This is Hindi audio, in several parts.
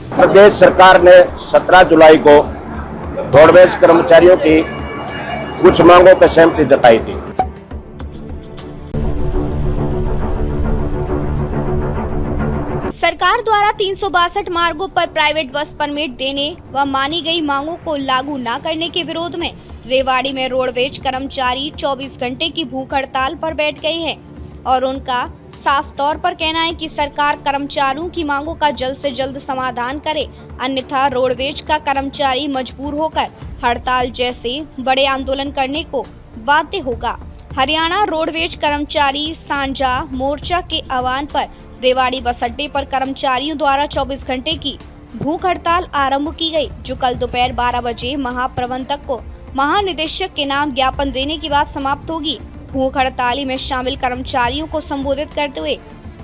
प्रदेश सरकार ने 17 जुलाई को रोडवेज कर्मचारियों की कुछ मांगों पर सहमति जताई थी। सरकार द्वारा 362 मार्गों पर प्राइवेट बस परमिट देने व मानी गई मांगों को लागू न करने के विरोध में रेवाड़ी में रोडवेज कर्मचारी 24 घंटे की भूख हड़ताल पर बैठ गए हैं और उनका साफ तौर पर कहना है कि सरकार कर्मचारियों की मांगों का जल्द से जल्द समाधान करे, अन्यथा रोडवेज का कर्मचारी मजबूर होकर हड़ताल जैसे बड़े आंदोलन करने को बाध्य होगा। हरियाणा रोडवेज कर्मचारी साझा मोर्चा के आह्वान पर रेवाड़ी बस अड्डे पर कर्मचारियों द्वारा 24 घंटे की भूख हड़ताल आरंभ की गई, जो कल दोपहर 12 बजे महाप्रबंधक को महानिदेशक के नाम ज्ञापन देने के बाद समाप्त होगी। भूख हड़ताली में शामिल कर्मचारियों को संबोधित करते हुए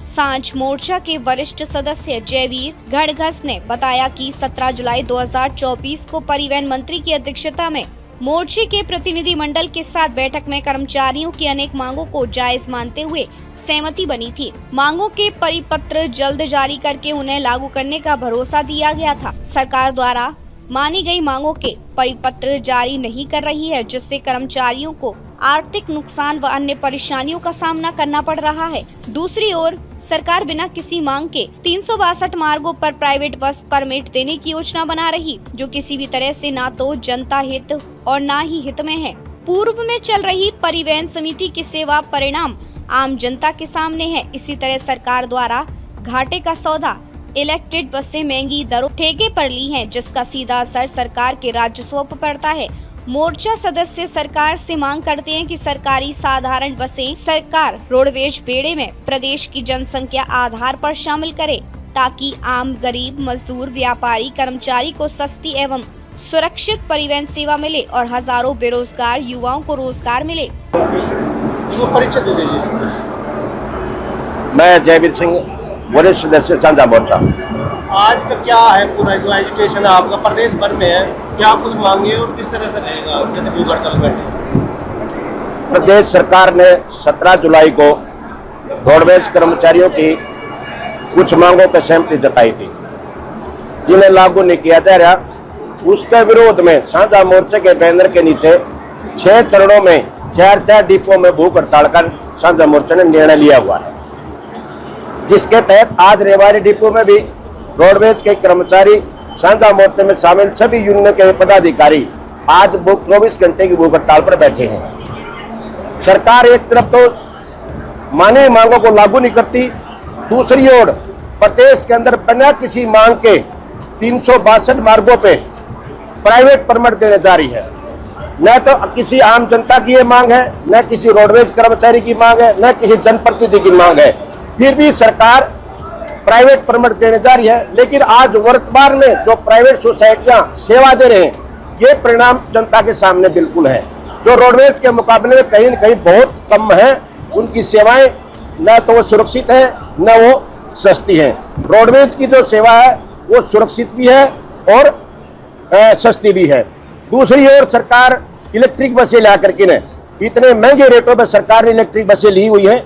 सांझ मोर्चा के वरिष्ठ सदस्य जयवीर घड़घस ने बताया कि 17 जुलाई 2024 को परिवहन मंत्री की अध्यक्षता में मोर्चे के प्रतिनिधि मंडल के साथ बैठक में कर्मचारियों की अनेक मांगों को जायज मानते हुए सहमति बनी थी। मांगों के परिपत्र जल्द जारी करके उन्हें लागू करने का भरोसा दिया गया था। सरकार द्वारा मानी गई मांगों के परिपत्र जारी नहीं कर रही है, जिससे कर्मचारियों को आर्थिक नुकसान व अन्य परेशानियों का सामना करना पड़ रहा है। दूसरी ओर सरकार बिना किसी मांग के 362 मार्गों पर प्राइवेट बस परमिट देने की योजना बना रही, जो किसी भी तरह से ना तो जनता हित और ना ही हित में है। पूर्व में चल रही परिवहन समिति की सेवा परिणाम आम जनता के सामने है। इसी तरह सरकार द्वारा घाटे का सौदा इलेक्ट्रिक बसें महंगी दरों ठेके पर ली हैं, जिसका सीधा असर सरकार के राजस्व पर पड़ता है। मोर्चा सदस्य सरकार से मांग करते हैं कि सरकारी साधारण बसें सरकार रोडवेज बेड़े में प्रदेश की जनसंख्या आधार पर शामिल करे, ताकि आम गरीब मजदूर व्यापारी कर्मचारी को सस्ती एवं सुरक्षित परिवहन सेवा मिले और हजारों बेरोजगार युवाओं को रोजगार मिले। परिचय दे दीजिए। मैं जयवीर सिंह, वरिष्ठ सदस्य साझा मोर्चा। आज का क्या है पूरा जो एजुकेशन आपका प्रदेश भर में है, क्या कुछ मांगे और किस तरह से रहेगा, जैसे भूख हड़ताल बैठे? प्रदेश सरकार ने 17 जुलाई को रोडवेज कर्मचारियों की कुछ मांगों पर सहमति जताई थी, जिन्हें लागू नहीं किया जा रहा। उसके विरोध में साझा मोर्चे के बैनर के नीचे 6 चरणों में 4 डिपो में भूख हड़ताल का साझा मोर्चा ने निर्णय लिया हुआ है, जिसके तहत आज रेवाड़ी डिपो में भी रोडवेज के कर्मचारी साझा मोर्चे में शामिल सभी यूनियन के पदाधिकारी आज 24 घंटे की भूख हड़ताल पर बैठे हैं। सरकार एक तरफ तो मानी मांगों को लागू नहीं करती, दूसरी ओर प्रदेश के अंदर बिना किसी मांग के 362 मार्गों पे प्राइवेट परमिट देने जा रही है। न तो किसी आम जनता की ये मांग है, न किसी रोडवेज कर्मचारी की मांग है, न किसी जनप्रतिनिधि की मांग है, फिर भी सरकार प्राइवेट परमिट देने जा रही है। लेकिन आज वर्तमान में जो प्राइवेट सोसाइटियां सेवा दे रहे हैं, ये परिणाम जनता के सामने बिल्कुल है, जो रोडवेज के मुकाबले में कहीं न कहीं बहुत कम है। उनकी सेवाएं न तो वो सुरक्षित है, न वो सस्ती है। रोडवेज की जो सेवा है वो सुरक्षित भी है और सस्ती भी है। दूसरी ओर सरकार इलेक्ट्रिक बसें ला करके ने इतने महंगे रेटों पर सरकार ने इलेक्ट्रिक बसें ली हुई है,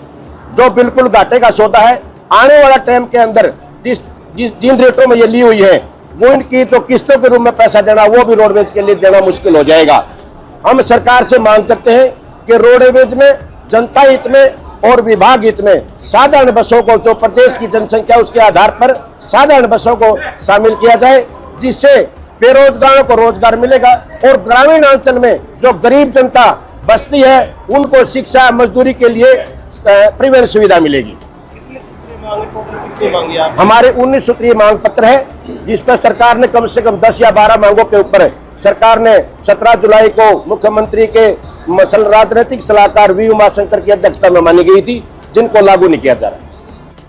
जो बिल्कुल घाटे का सौदा है। आने वाला टाइम के अंदर जिन रेटों में ये ली हुई है, वो इनकी तो किस्तों के रूप में पैसा देना, वो भी रोडवेज के लिए देना मुश्किल हो जाएगा। हम सरकार से मांग करते हैं कि रोडवेज में जनता हित में और विभाग हित में साधारण बसों को, जो प्रदेश की जनसंख्या उसके आधार पर साधारण बसों को शामिल किया जाए, जिससे बेरोजगारों को रोजगार मिलेगा और ग्रामीण अंचल में जो गरीब जनता बसती है उनको शिक्षा मजदूरी के लिए परिवहन सुविधा मिलेगी। हमारे 19 सूत्रीय मांग पत्र है, जिस पर सरकार ने कम से कम 10 या 12 मांगों के ऊपर सरकार ने 17 जुलाई को मुख्यमंत्री के राजनीतिक सलाहकार वी उमाशंकर की अध्यक्षता में मानी गई थी, जिनको लागू नहीं किया जा रहा।